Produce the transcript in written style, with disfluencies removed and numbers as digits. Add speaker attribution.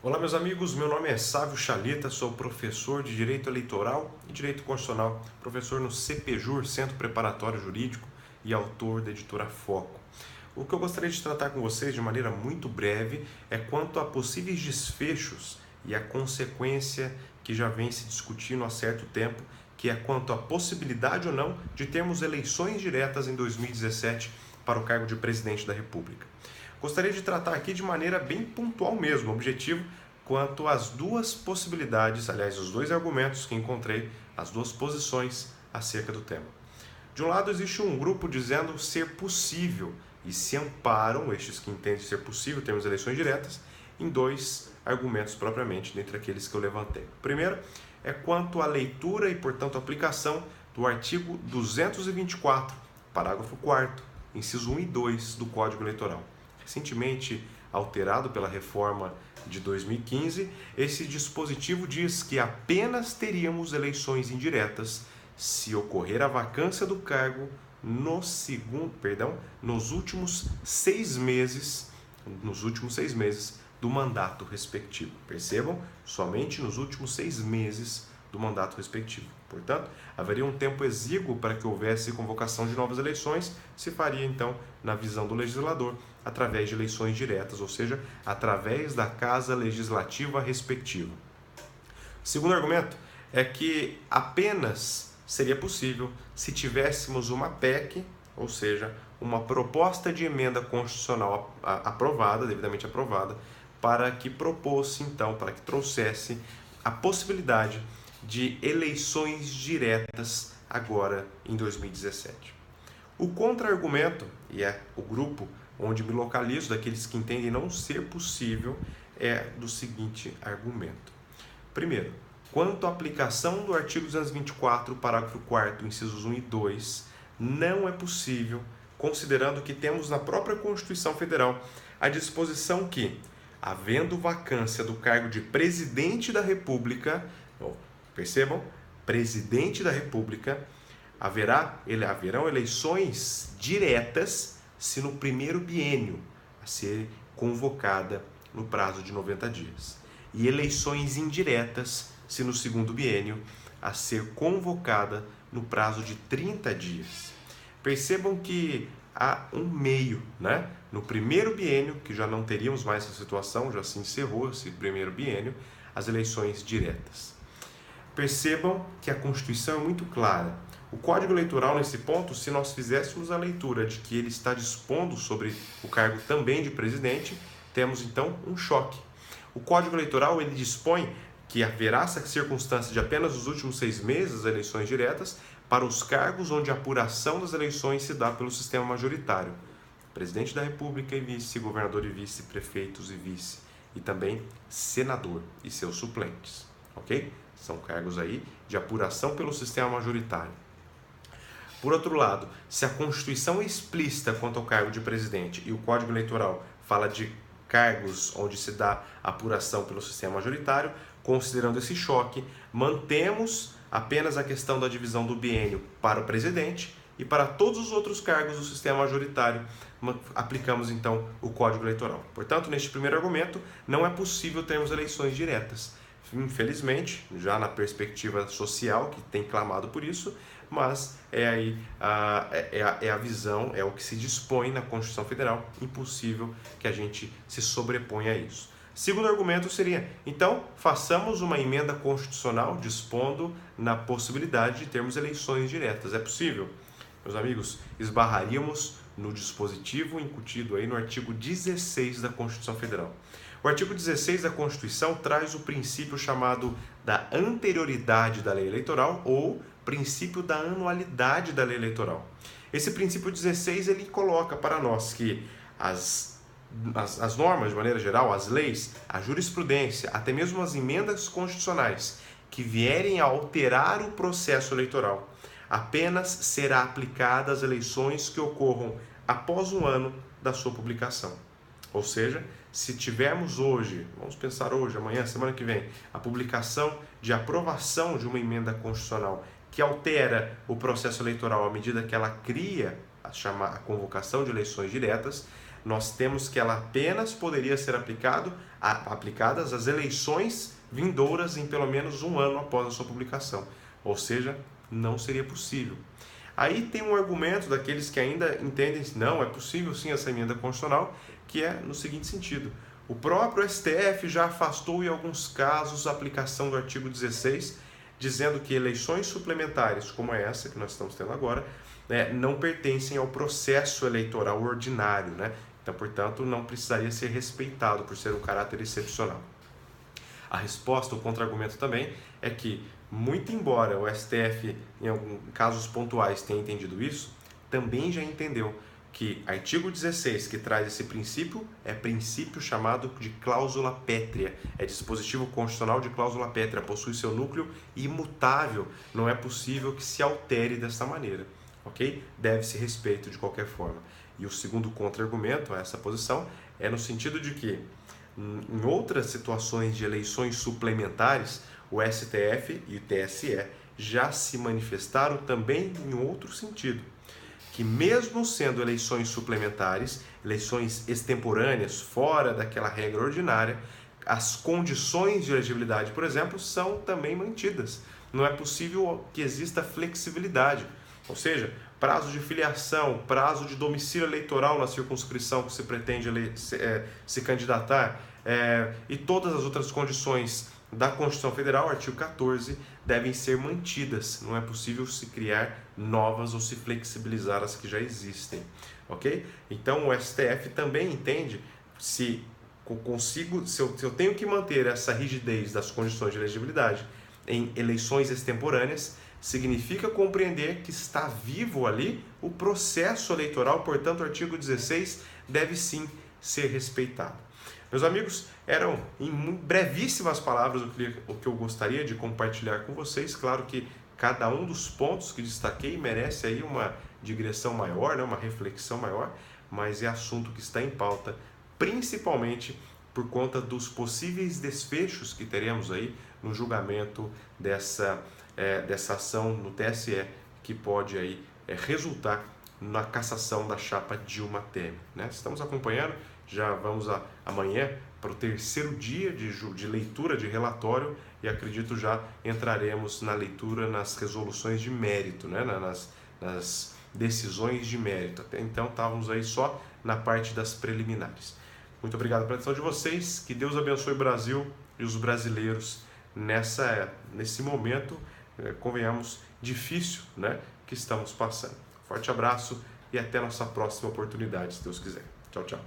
Speaker 1: Olá, meus amigos, meu nome é Sávio Chalita, sou professor de Direito Eleitoral e Direito Constitucional, professor no CPJur, Centro Preparatório Jurídico, e autor da editora Foco. O que eu gostaria de tratar com vocês de maneira muito breve é quanto a possíveis desfechos e a consequência que já vem se discutindo há certo tempo, que é quanto à possibilidade ou não de termos eleições diretas em 2017 para o cargo de presidente da República. Gostaria de tratar aqui de maneira bem pontual mesmo, objetivo, quanto às duas possibilidades, aliás, os dois argumentos que encontrei, as duas posições acerca do tema. De um lado, existe um grupo dizendo ser possível e se amparam, estes que entendem ser possível termos eleições diretas, em dois argumentos propriamente, dentre aqueles que eu levantei. O primeiro é quanto à leitura e, portanto, aplicação do artigo 224, parágrafo 4º, inciso 1 e 2 do Código Eleitoral. Recentemente alterado pela reforma de 2015, esse dispositivo diz que apenas teríamos eleições indiretas se ocorrer a vacância do cargo nos últimos 6 meses do mandato respectivo. Percebam, somente nos últimos 6 meses do mandato respectivo. Portanto, haveria um tempo exíguo para que houvesse convocação de novas eleições, se faria então, na visão do legislador, através de eleições diretas, ou seja, através da Casa Legislativa respectiva. O segundo argumento é que apenas seria possível se tivéssemos uma PEC, ou seja, uma proposta de emenda constitucional aprovada, devidamente aprovada, para que trouxesse a possibilidade de eleições diretas agora em 2017. O contra-argumento, e é o grupo onde me localizo, daqueles que entendem não ser possível, é do seguinte argumento. Primeiro, quanto à aplicação do artigo 224, parágrafo 4º, incisos 1 e 2, não é possível, considerando que temos na própria Constituição Federal a disposição que, havendo vacância do cargo de presidente da República, percebam, presidente da República, haverão eleições diretas se no primeiro biênio a ser convocada no prazo de 90 dias. E eleições indiretas se no segundo biênio a ser convocada no prazo de 30 dias. Percebam que há um meio, né? No primeiro biênio, que já não teríamos mais essa situação, já se encerrou esse primeiro biênio, as eleições diretas. Percebam que a Constituição é muito clara. O Código Eleitoral, nesse ponto, se nós fizéssemos a leitura de que ele está dispondo sobre o cargo também de presidente, temos então um choque. O Código Eleitoral ele dispõe que haverá essa circunstância de apenas os últimos 6 meses as eleições diretas para os cargos onde a apuração das eleições se dá pelo sistema majoritário. Presidente da República e vice, governador e vice, prefeitos e vice, e também senador e seus suplentes, ok? São cargos aí de apuração pelo sistema majoritário. Por outro lado, se a Constituição é explícita quanto ao cargo de presidente e o Código Eleitoral fala de cargos onde se dá apuração pelo sistema majoritário, considerando esse choque, mantemos apenas a questão da divisão do biênio para o presidente e para todos os outros cargos do sistema majoritário aplicamos então o Código Eleitoral. Portanto, neste primeiro argumento, não é possível termos eleições diretas. Infelizmente, já na perspectiva social, que tem clamado por isso, mas é a visão, é o que se dispõe na Constituição Federal, impossível que a gente se sobreponha a isso. Segundo argumento seria, então, façamos uma emenda constitucional dispondo na possibilidade de termos eleições diretas. É possível? Meus amigos, esbarraríamos no dispositivo incutido aí no artigo 16 da Constituição Federal. O artigo 16 da Constituição traz o princípio chamado da anterioridade da lei eleitoral ou princípio da anualidade da lei eleitoral. Esse princípio 16 ele coloca para nós que as normas, de maneira geral, as leis, a jurisprudência, até mesmo as emendas constitucionais que vierem a alterar o processo eleitoral, apenas será aplicada às eleições que ocorram após um ano da sua publicação. Ou seja, se tivermos hoje, vamos pensar hoje, amanhã, semana que vem, a publicação de aprovação de uma emenda constitucional que altera o processo eleitoral à medida que ela cria a convocação de eleições diretas, nós temos que ela apenas poderia ser aplicadas às eleições vindouras em pelo menos um ano após a sua publicação. Ou seja, não seria possível. Aí tem um argumento daqueles que ainda entendem, não, é possível sim essa emenda constitucional, que é no seguinte sentido: o próprio STF já afastou em alguns casos a aplicação do artigo 16, dizendo que eleições suplementares, como essa que nós estamos tendo agora, não pertencem ao processo eleitoral ordinário, né? Então, portanto, não precisaria ser respeitado por ser um caráter excepcional. A resposta, o contra-argumento também, é que, muito embora o STF, em alguns casos pontuais, tenha entendido isso, também já entendeu que artigo 16, que traz esse princípio, é princípio chamado de cláusula pétrea. É dispositivo constitucional de cláusula pétrea, possui seu núcleo imutável, não é possível que se altere desta maneira, ok? Deve-se respeito de qualquer forma. E o segundo contra-argumento a essa posição é no sentido de que, em outras situações de eleições suplementares, o STF e o TSE já se manifestaram também em outro sentido, que mesmo sendo eleições suplementares, eleições extemporâneas, fora daquela regra ordinária, as condições de elegibilidade, por exemplo, são também mantidas. Não é possível que exista flexibilidade, ou seja, prazo de filiação, prazo de domicílio eleitoral na circunscrição que se pretende se candidatar, e todas as outras condições da Constituição Federal, artigo 14, devem ser mantidas. Não é possível se criar novas ou se flexibilizar as que já existem, ok? Então o STF também entende se eu tenho que manter essa rigidez das condições de elegibilidade em eleições extemporâneas, significa compreender que está vivo ali o processo eleitoral, portanto o artigo 16 deve sim ser respeitado. Meus amigos, eram em brevíssimas palavras o que eu gostaria de compartilhar com vocês. Claro que cada um dos pontos que destaquei merece aí uma digressão maior, né, uma reflexão maior, mas é assunto que está em pauta, principalmente por conta dos possíveis desfechos que teremos aí no julgamento dessa ação no TSE, que pode aí resultar na cassação da chapa Dilma Temer, né? Estamos acompanhando, já vamos amanhã para o terceiro dia de leitura de relatório e acredito já entraremos na leitura nas resoluções de mérito, né? nas decisões de mérito. Até então estávamos aí só na parte das preliminares. Muito obrigado pela atenção de vocês, que Deus abençoe o Brasil e os brasileiros nesse momento, convenhamos, difícil, né, que estamos passando. Forte abraço e até a nossa próxima oportunidade, se Deus quiser. Tchau, tchau.